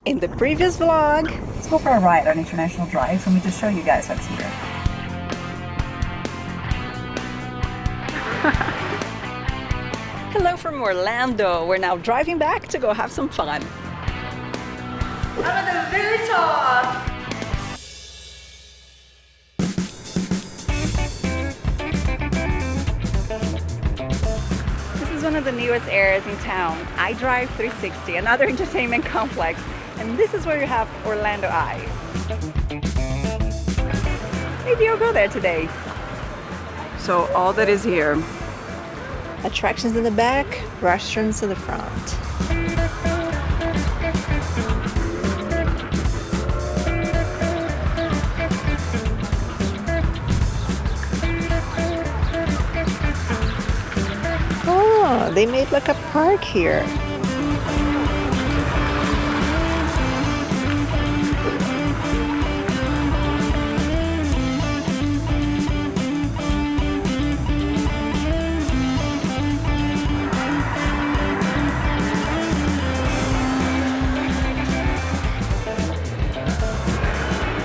In the previous vlog, Let's go for a ride on International Drive for me to show you guys what's here. hello from Orlando. We're now driving back to go have some fun. I'm at the very top! This is one of the newest areas in town, iDrive 360, another entertainment complex. And this is where you have Orlando Eye. Maybe you'll go there today. So all that is here. Attractions in the back, restaurants in the front. Oh, they made like a park here.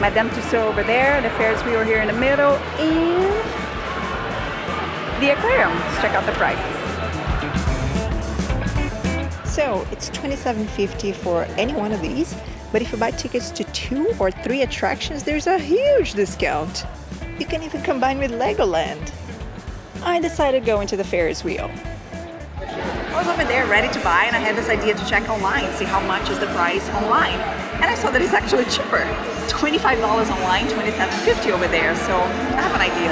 Madame Tussauds over there, the Ferris wheel here in the middle, and the aquarium. Let's check out the prices. So it's $27.50 for any one of these, but if you buy tickets to 2 or 3 attractions, there's a huge discount. You can even combine with Legoland. I decided to go into the Ferris wheel. I was over there ready to buy, and I had this idea to check online, see how much is the price online. And I saw that it's actually cheaper. $25 online, $27.50 over there, so I have an idea.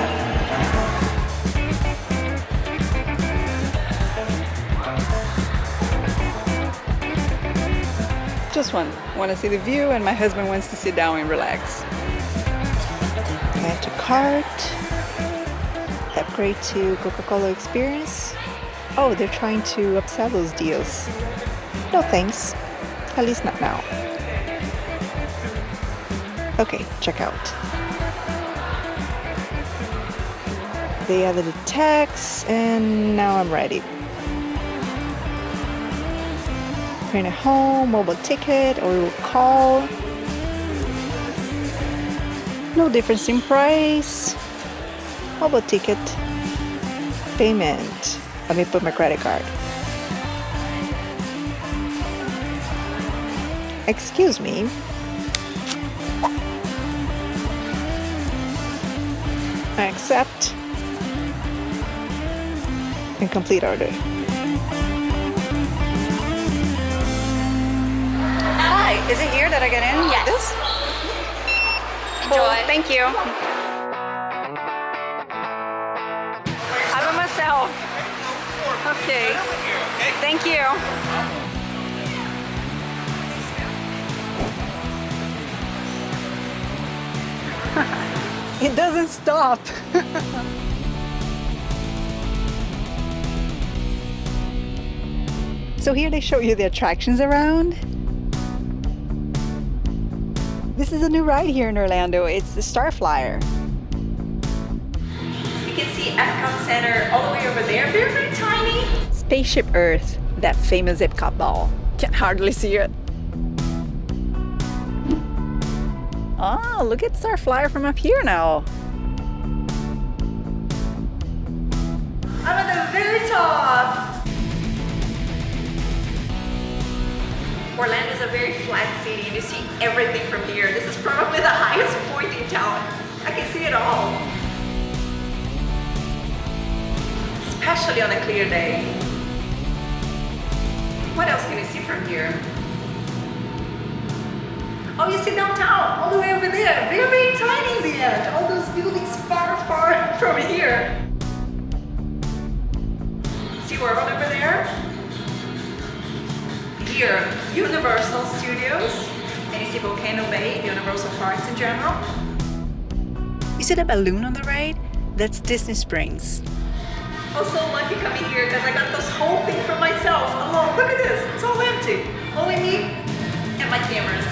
Just one. Want to see the view, and my husband wants to sit down and relax. Add to cart. Upgrade to Coca-Cola experience. Oh, they're trying to upsell those deals. No thanks. At least not now. Okay, check out. They added the tax, and now I'm ready. Print at home, mobile ticket, or we'll call. No difference in price. Mobile ticket. Payment. Let me put my credit card. Excuse me. I accept and complete order. Hi, is it here that I get in? Yes. This? Enjoy. Cool, thank you. I'm by myself. Okay. Thank you. It doesn't stop. So here they show you the attractions around. This is a new ride here in Orlando. It's the Starflyer. You can see Epcot Center all the way over there. Very, very tiny. Spaceship Earth, that famous Epcot ball. Can hardly see it. Oh, look at Starflyer from up here now. I'm at the very top. Orlando is a very flat city and you see everything from here. This is probably the highest point in town. I can see it all. Especially on a clear day. What else can you see from here? Oh, you see downtown, all the way over there. Very, very tiny in the end. All those buildings far, far from here. See World over there? Here, Universal Studios. And you see Volcano Bay, Universal Parks in general. You see the balloon on the right? That's Disney Springs. I was so lucky coming here because I got this whole thing for myself alone. Look at this, it's all empty. Only me and my cameras.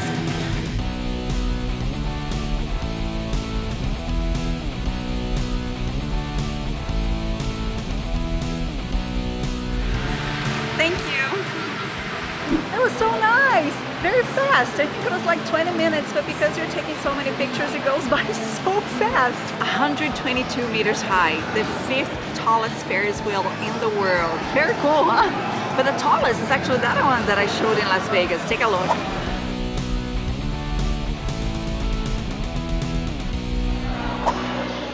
Thank you. That was so nice. Very fast. fast. I think it was like 20 minutes, but because you're taking so many pictures, it goes by so fast. 122 meters high, the 5th tallest Ferris wheel in the world. Very cool, huh? But the tallest is actually that one that I showed in Las Vegas. Take a look.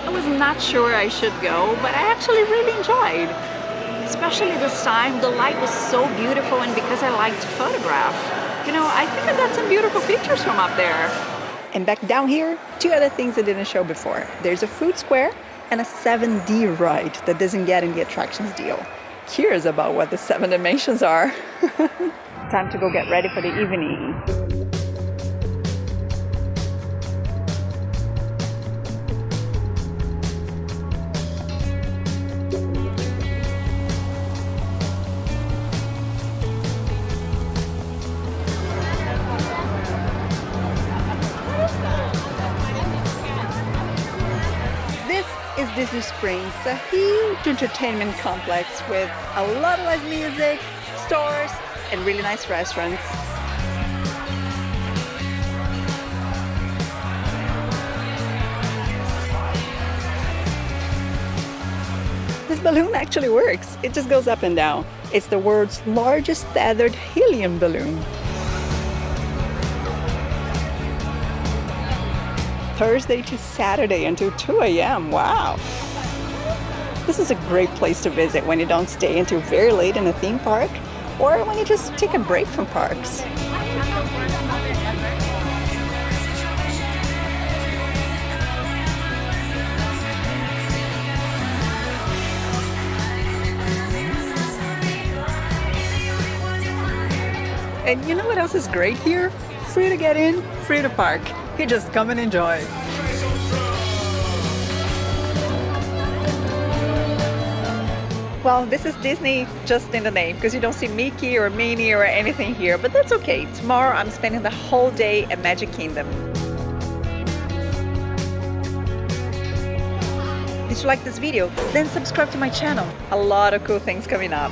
I was not sure I should go, but I actually really enjoyed. Especially this time, the light was so beautiful, and because I like to photograph, you know, I think I got some beautiful pictures from up there. And back down here, 2 other things I didn't show before. There's a food square and a 7D ride that doesn't get in the attractions deal. Curious about what the 7 dimensions are. Time to go get ready for the evening. This is Disney Springs, a huge entertainment complex with a lot of live music, stores, and really nice restaurants. This balloon actually works. It just goes up and down. It's the world's largest tethered helium balloon. Thursday to Saturday until 2 a.m. Wow! This is a great place to visit when you don't stay until very late in a theme park or when you just take a break from parks. And you know what else is great here? Free to get in, free to park. You just come and enjoy. Well, this is Disney just in the name because you don't see Mickey or Minnie or anything here, but that's okay. Tomorrow I'm spending the whole day at Magic Kingdom. Did you like this video? Then subscribe to my channel. A lot of cool things coming up.